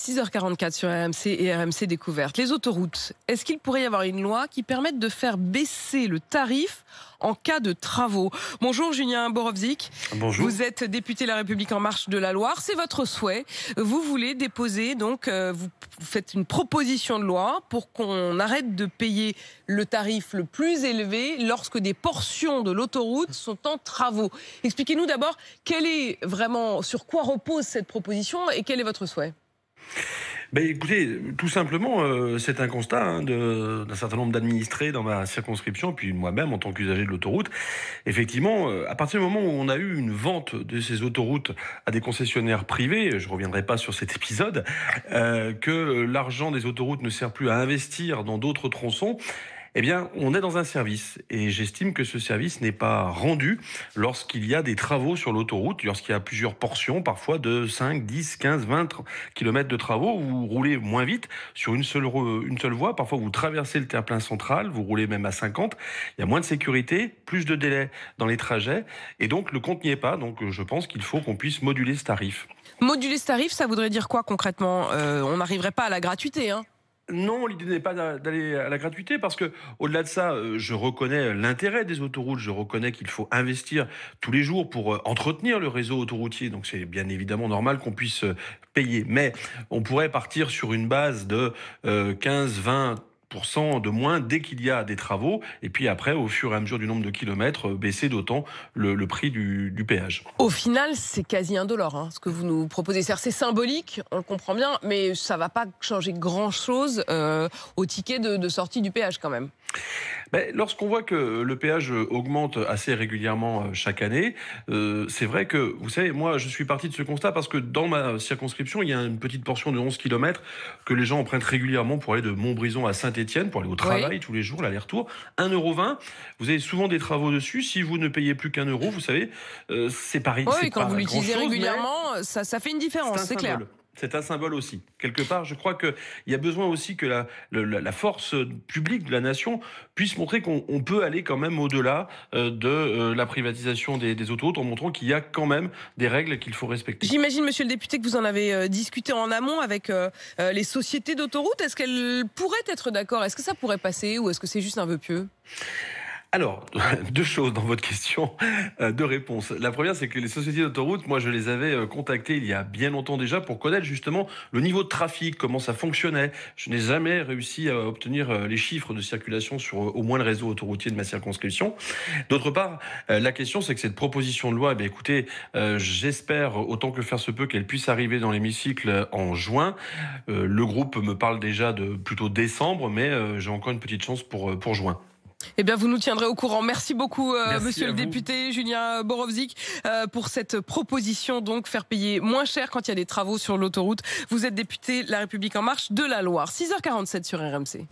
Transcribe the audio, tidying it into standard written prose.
6h44 sur RMC et RMC Découverte. Les autoroutes, est-ce qu'il pourrait y avoir une loi qui permette de faire baisser le tarif en cas de travaux? Bonjour Julien Borovzik. Bonjour. Vous êtes député La République En Marche de la Loire. C'est votre souhait. Vous voulez déposer, vous faites une proposition de loi pour qu'on arrête de payer le tarif le plus élevé lorsque des portions de l'autoroute sont en travaux. Expliquez-nous d'abord sur quoi repose cette proposition et quel est votre souhait? Écoutez, tout simplement, c'est un constat d'un certain nombre d'administrés dans ma circonscription, puis moi-même en tant qu'usager de l'autoroute. Effectivement, à partir du moment où on a eu une vente de ces autoroutes à des concessionnaires privés, je ne reviendrai pas sur cet épisode, que l'argent des autoroutes ne sert plus à investir dans d'autres tronçons, eh bien, on est dans un service et j'estime que ce service n'est pas rendu lorsqu'il y a des travaux sur l'autoroute, lorsqu'il y a plusieurs portions, parfois de 5, 10, 15, 20 km de travaux, où vous roulez moins vite sur une seule voie, parfois vous traversez le terre-plein central, vous roulez même à 50, il y a moins de sécurité, plus de délai dans les trajets et donc le compte n'y est pas, donc je pense qu'il faut qu'on puisse moduler ce tarif. Moduler ce tarif, ça voudrait dire quoi concrètement? On n'arriverait pas à la gratuité, hein? Non, l'idée n'est pas d'aller à la gratuité parce que, au-delà de ça, je reconnais l'intérêt des autoroutes. Je reconnais qu'il faut investir tous les jours pour entretenir le réseau autoroutier. Donc, c'est bien évidemment normal qu'on puisse payer. Mais on pourrait partir sur une base de 15-20% de moins dès qu'il y a des travaux. Et puis après, au fur et à mesure du nombre de kilomètres, baisser d'autant le prix du péage. Au final, c'est quasi indolore, ce que vous nous proposez. C'est symbolique, on le comprend bien, mais ça ne va pas changer grand-chose au ticket de sortie du péage quand même. Lorsqu'on voit que le péage augmente assez régulièrement chaque année, c'est vrai que, vous savez, moi je suis parti de ce constat parce que dans ma circonscription, il y a une petite portion de 11 km que les gens empruntent régulièrement pour aller de Montbrison à Saint-Étienne, pour aller au travail tous les jours, l'aller-retour. 1,20 €, vous avez souvent des travaux dessus. Si vous ne payez plus qu'1 €, vous savez, c'est pareil. Oui, quand vous l'utilisez régulièrement, ça fait une différence, c'est clair. C'est un symbole aussi. Quelque part, je crois qu'il y a besoin aussi que la force publique de la nation puisse montrer qu'on peut aller quand même au-delà de la privatisation des autoroutes en montrant qu'il y a quand même des règles qu'il faut respecter. J'imagine, monsieur le député, que vous en avez discuté en amont avec les sociétés d'autoroutes. Est-ce qu'elles pourraient être d'accord? Est-ce que ça pourrait passer ou est-ce que c'est juste un vœu pieux? Alors, deux choses dans votre question, deux réponses. La première, c'est que les sociétés d'autoroutes, moi, je les avais contactées il y a bien longtemps déjà pour connaître justement le niveau de trafic, comment ça fonctionnait. Je n'ai jamais réussi à obtenir les chiffres de circulation sur au moins le réseau autoroutier de ma circonscription. D'autre part, la question, c'est que cette proposition de loi, écoutez, j'espère autant que faire se peut qu'elle puisse arriver dans l'hémicycle en juin. Le groupe me parle déjà de plutôt décembre, mais j'ai encore une petite chance pour juin. Eh bien, vous nous tiendrez au courant. Merci beaucoup, monsieur le vous. député Julien Borovzik, pour cette proposition, donc faire payer moins cher quand il y a des travaux sur l'autoroute. Vous êtes député La République En Marche de la Loire. 6h47 sur RMC.